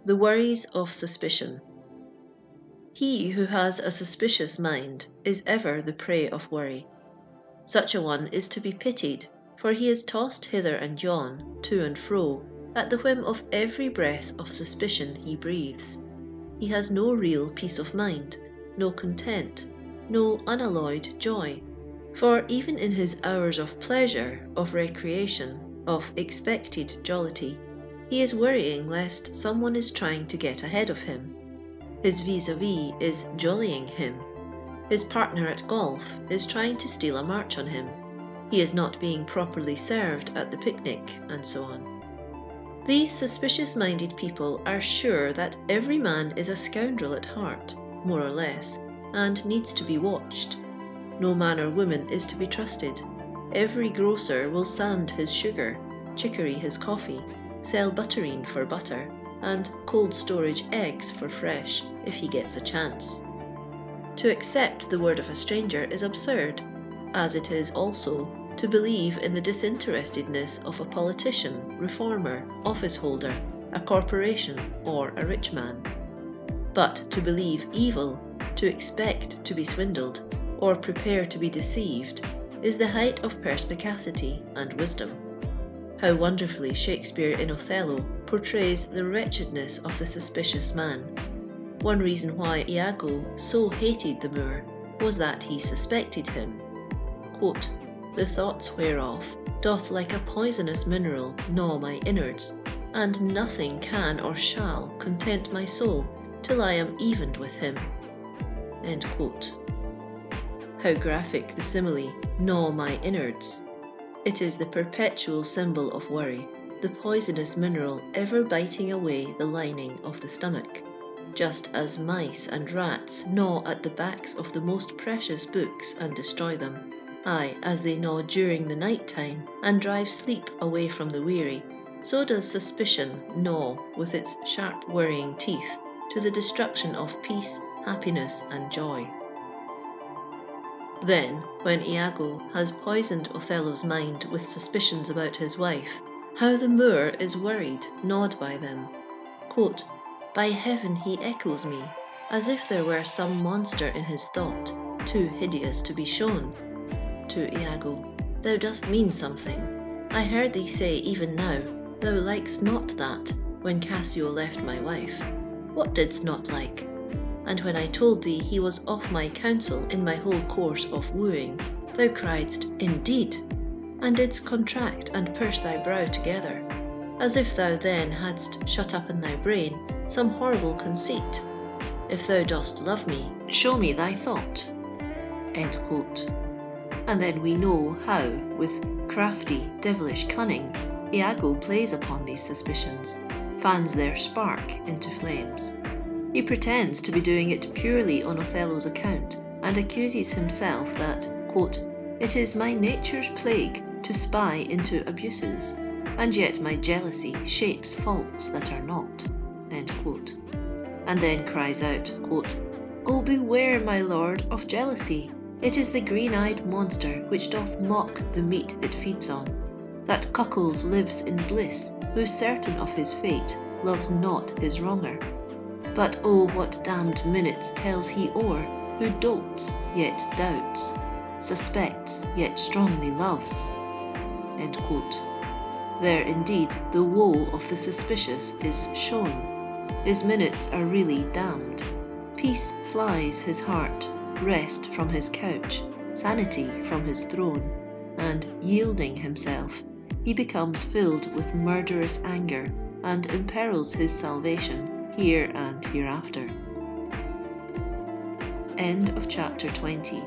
The worries of suspicion. He who has a suspicious mind is ever the prey of worry. Such a one is to be pitied, for he is tossed hither and yon, to and fro, at the whim of every breath of suspicion he breathes. He has no real peace of mind, no content, no unalloyed joy, for even in his hours of pleasure, of recreation, of expected jollity, he is worrying lest someone is trying to get ahead of him. His vis-a-vis is jollying him. His partner at golf is trying to steal a march on him. He is not being properly served at the picnic, and so on. These suspicious-minded people are sure that every man is a scoundrel at heart, more or less, and needs to be watched. No man or woman is to be trusted. Every grocer will sand his sugar, chicory his coffee, sell butterine for butter, and cold storage eggs for fresh if he gets a chance. To accept the word of a stranger is absurd, as it is also to believe in the disinterestedness of a politician, reformer, office holder, a corporation, or a rich man. But to believe evil, to expect to be swindled, or prepare to be deceived, is the height of perspicacity and wisdom. How wonderfully Shakespeare in Othello portrays the wretchedness of the suspicious man. One reason why Iago so hated the Moor was that he suspected him. Quote, "The thoughts whereof doth like a poisonous mineral gnaw my innards, and nothing can or shall content my soul till I am evened with him." End quote. How graphic the simile, gnaw my innards. It is the perpetual symbol of worry, the poisonous mineral ever biting away the lining of the stomach, just as mice and rats gnaw at the backs of the most precious books and destroy them. Aye, as they gnaw during the night time and drive sleep away from the weary, so does suspicion gnaw with its sharp worrying teeth to the destruction of peace, happiness, and joy. Then, when Iago has poisoned Othello's mind with suspicions about his wife, how the Moor is worried, gnawed by them. Quote, "By heaven he echoes me, as if there were some monster in his thought, too hideous to be shown." To Iago, "Thou dost mean something. I heard thee say even now, thou likest not that, when Cassio left my wife. What didst not like? And when I told thee he was off my counsel in my whole course of wooing, thou criedst, Indeed, and didst contract and purse thy brow together, as if thou then hadst shut up in thy brain some horrible conceit. If thou dost love me, show me thy thought." End quote. And then we know how, with crafty, devilish cunning, Iago plays upon these suspicions, fans their spark into flames. He pretends to be doing it purely on Othello's account, and accuses himself that, quote, "It is my nature's plague to spy into abuses, and yet my jealousy shapes faults that are not." End quote. And then cries out, quote, "Oh, beware, my lord, of jealousy. It is the green-eyed monster which doth mock the meat it feeds on. That cuckold lives in bliss, who certain of his fate loves not his wronger. But oh, what damned minutes tells he o'er, who dotes, yet doubts, suspects, yet strongly loves." End quote. There indeed the woe of the suspicious is shown. His minutes are really damned. Peace flies his heart, rest from his couch, sanity from his throne, and, yielding himself, he becomes filled with murderous anger and imperils his salvation here and hereafter. End of chapter 20.